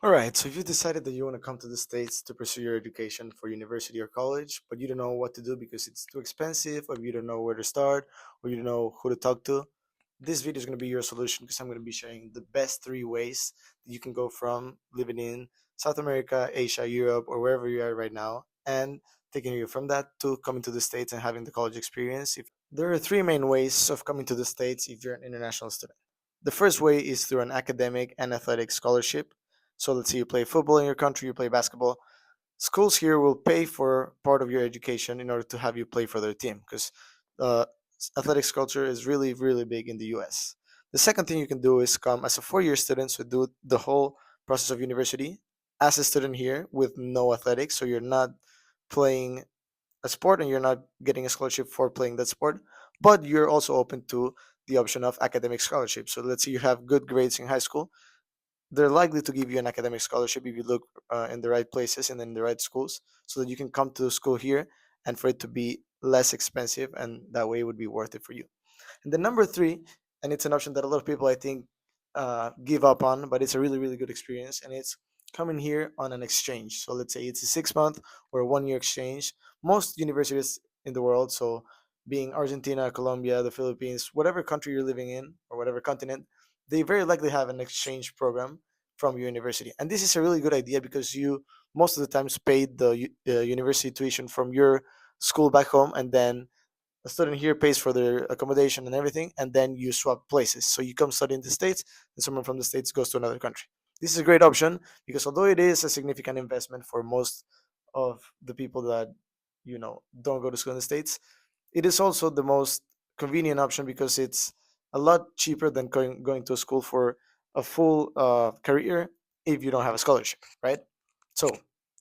All right, so if you decided that you want to come to the States to pursue your education for university or college, but you don't know what to do because it's too expensive, or you don't know where to start, or you don't know who to talk to, this video is going to be your solution because I'm going to be sharing the best three ways that you can go from living in South America, Asia, Europe, or wherever you are right now, and taking you from that to coming to the States and having the college experience. There are three main ways of coming to the States if you're an international student. The first way is through an academic and athletic scholarship. So let's say you play football in your country, you play basketball. Schools here will pay for part of your education in order to have you play for their team because uh, athletics culture is really, really big in the US. The second thing you can do is come as a 4 year student, so do the whole process of university as a student here with no athletics. So you're not playing a sport and you're not getting a scholarship for playing that sport, but you're also open to the option of academic scholarship. So let's say you have good grades in high school, they're likely to give you an academic scholarship if you look in the right places and in the right schools so that you can come to school here and for it to be less expensive and that way it would be worth it for you. And then number three, and it's an option that a lot of people I think give up on, but it's a really really good experience, and it's coming here on an exchange. So let's say it's a 6 month or a 1 year exchange. Most universities in the world, so being Argentina, Colombia, the Philippines, whatever country you're living in or whatever continent, they very likely have an exchange program from your university. And this is a really good idea because you most of the times paid the university tuition from your school back home, and then a student here pays for their accommodation and everything, and then you swap places. So you come study in the States, and someone from the States goes to another country. This is a great option because although it is a significant investment for most of the people that don't go to school in the States, it is also the most convenient option because it's a lot cheaper than going to school for a full career if you don't have a scholarship, right? So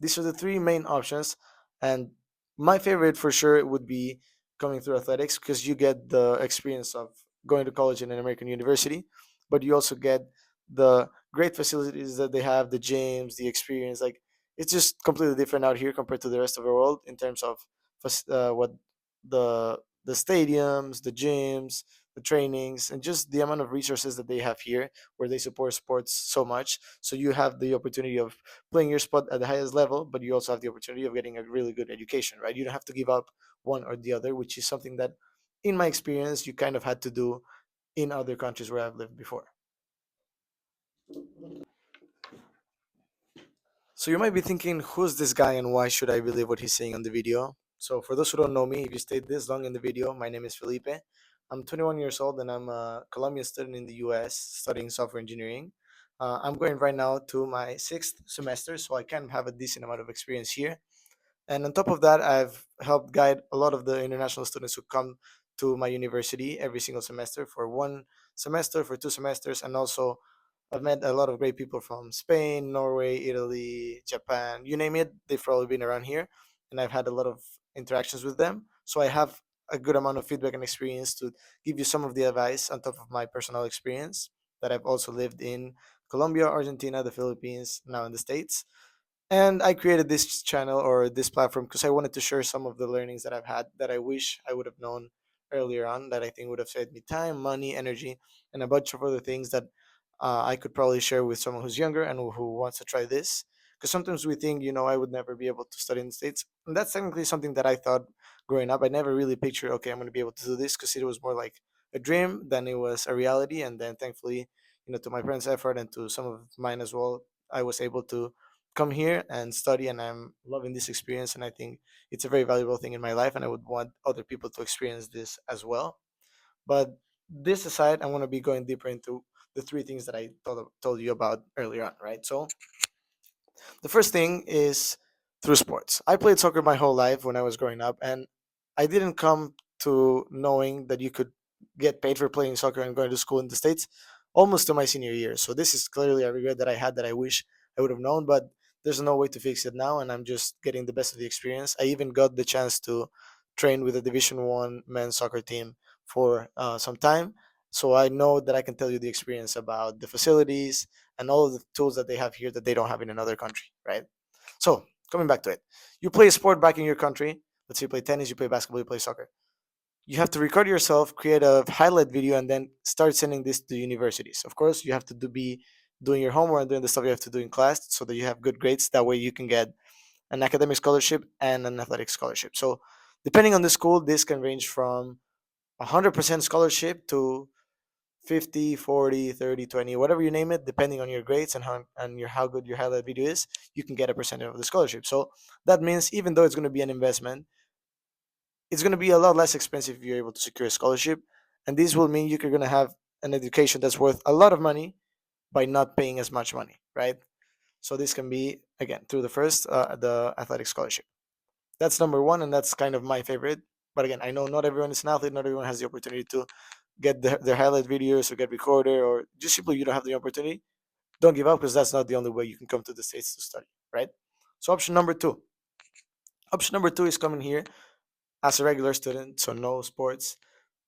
these are the three main options, and my favorite for sure would be coming through athletics because you get the experience of going to college in an American university, but you also get the great facilities that they have, the gyms, the experience. Like it's just completely different out here compared to the rest of the world in terms of what the stadiums, the gyms, the trainings, and just the amount of resources that they have here, where they support sports so much. So you have the opportunity of playing your sport at the highest level, but you also have the opportunity of getting a really good education, right? You don't have to give up one or the other, which is something that, in my experience, you kind of had to do in other countries where I've lived before. So you might be thinking, who's this guy and why should I believe what he's saying on the video? So for those who don't know me, if you stayed this long in the video, my name is Felipe. I'm 21 years old and I'm a Colombian student in the US studying software engineering. I'm going right now to my sixth semester, so I can have a decent amount of experience here. And on top of that, I've helped guide a lot of the international students who come to my university every single semester for 1 semester, for 2 semesters, and also I've met a lot of great people from Spain, Norway, Italy, Japan, you name it. They've probably been around here, and I've had a lot of interactions with them. So I have a good amount of feedback and experience to give you some of the advice on top of my personal experience that I've also lived in Colombia, Argentina, the Philippines, now in the States. And I created this channel or this platform because I wanted to share some of the learnings that I've had that I wish I would have known earlier on, that I think would have saved me time, money, energy, and a bunch of other things that I could probably share with someone who's younger and who wants to try this. Because sometimes we think, I would never be able to study in the States. And that's technically something that I thought growing up. I never really pictured, okay, I'm going to be able to do this because it was more like a dream than it was a reality. And then thankfully, to my parents' effort and to some of mine as well, I was able to come here and study, and I'm loving this experience, and I think it's a very valuable thing in my life, and I would want other people to experience this as well. But this aside, I want to be going deeper into the three things that I told you about earlier on, right? So the first thing is through sports. I played soccer my whole life when I was growing up, and I didn't come to knowing that you could get paid for playing soccer and going to school in the States almost to my senior year. So this is clearly a regret that I had that I wish I would have known, but there's no way to fix it now, and I'm just getting the best of the experience. I even got the chance to train with a Division 1 men's soccer team for some time. So I know that I can tell you the experience about the facilities, and all of the tools that they have here that they don't have in another country, right? So coming back to it, you play a sport back in your country. Let's say you play tennis, you play basketball, you play soccer. You have to record yourself, create a highlight video, and then start sending this to universities. Of course, you have to be doing your homework and doing the stuff you have to do in class so that you have good grades. That way you can get an academic scholarship and an athletic scholarship. So depending on the school, this can range from 100% scholarship to 50, 40, 30, 20, whatever you name it, depending on your grades and how good your highlight video is, you can get a percentage of the scholarship. So that means even though it's going to be an investment, it's going to be a lot less expensive if you're able to secure a scholarship. And this will mean you're going to have an education that's worth a lot of money by not paying as much money, right? So this can be, again, through the athletic scholarship. That's number one, and that's kind of my favorite. But again, I know not everyone is an athlete, not everyone has the opportunity to get their highlight videos or get recorded, or just simply you don't have the opportunity. Don't give up, because that's not the only way you can come to the States to study, right? So option number two is coming here as a regular student, so no sports.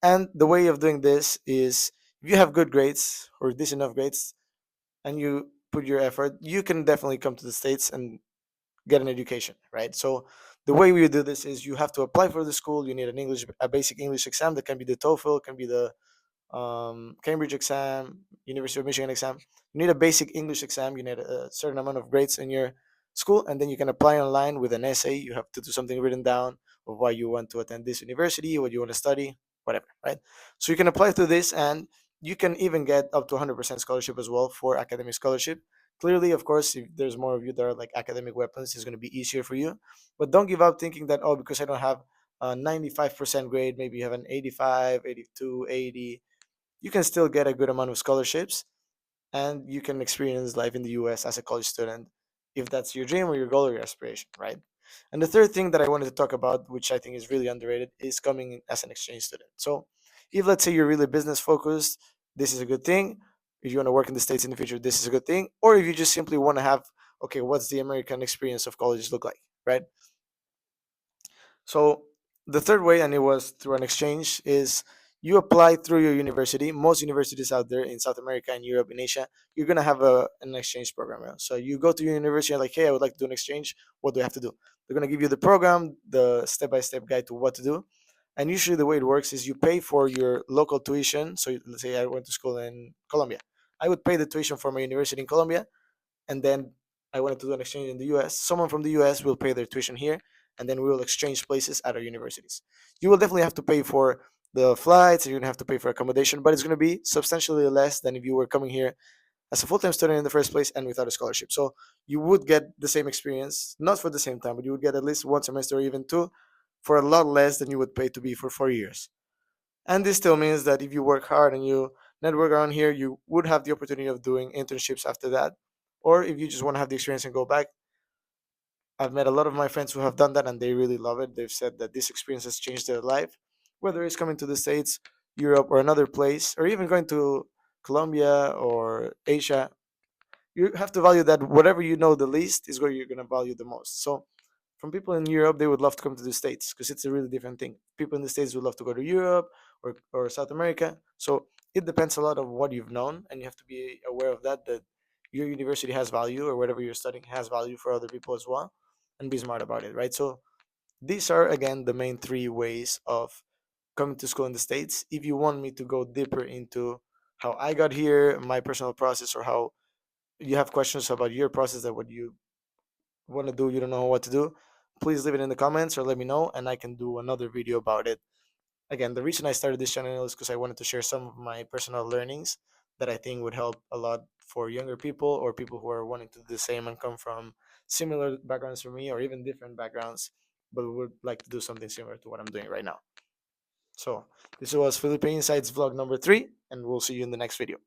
And the way of doing this is, if you have good grades or decent enough grades and you put your effort, you can definitely come to the States and get an education, right? So the way we do this is, you have to apply for the school. You need a basic English exam. That can be the TOEFL, can be the Cambridge exam, University of Michigan exam. You need a basic English exam. You need a certain amount of grades in your school, and then you can apply online with an essay. You have to do something written down of why you want to attend this university, what you want to study, whatever, right? So you can apply to this, and you can even get up to 100% scholarship as well for academic scholarship. Clearly, of course, if there's more of you that are like academic weapons, it's going to be easier for you. But don't give up thinking that, oh, because I don't have a 95% grade, maybe you have an 85, 82, 80, you can still get a good amount of scholarships, and you can experience life in the US as a college student if that's your dream or your goal or your aspiration, right? And the third thing that I wanted to talk about, which I think is really underrated, is coming in as an exchange student. So if, let's say, you're really business focused, this is a good thing. If you want to work in the States in the future, this is a good thing. Or if you just simply want to have, okay, what's the American experience of college look like, right? So the third way, and it was through an exchange, is you apply through your university. Most universities out there in South America and Europe and Asia, you're gonna have an exchange program. Yeah? So you go to your university and like, hey, I would like to do an exchange. What do I have to do? They're gonna give you the program, the step-by-step guide to what to do. And usually the way it works is, you pay for your local tuition. So let's say I went to school in Colombia. I would pay the tuition for my university in Colombia, and then I wanted to do an exchange in the US. Someone from the US will pay their tuition here, and then we will exchange places at our universities. You will definitely have to pay for the flights, and you're gonna have to pay for accommodation, but it's gonna be substantially less than if you were coming here as a full-time student in the first place and without a scholarship. So you would get the same experience, not for the same time, but you would get at least one semester or even two for a lot less than you would pay to be for 4 years. And this still means that if you work hard and you network around here, you would have the opportunity of doing internships after that. Or if you just want to have the experience and go back, I've met a lot of my friends who have done that and they really love it. They've said that this experience has changed their life, whether it's coming to the States, Europe, or another place, or even going to Colombia or Asia. You have to value that whatever you know the least is where you're going to value the most. So from people in Europe, they would love to come to the States because it's a really different thing. People in the States would love to go to Europe or South America. So it depends a lot on what you've known, and you have to be aware of that, that your university has value or whatever you're studying has value for other people as well, and be smart about it, right? So these are, again, the main three ways of coming to school in the States. If you want me to go deeper into how I got here, my personal process, or how you have questions about your process, that what you want to do, you don't know what to do, please leave it in the comments or let me know, and I can do another video about it. Again, the reason I started this channel is because I wanted to share some of my personal learnings that I think would help a lot for younger people or people who are wanting to do the same and come from similar backgrounds from me or even different backgrounds, but would like to do something similar to what I'm doing right now. So this was Felipe Insights vlog number 3, and we'll see you in the next video.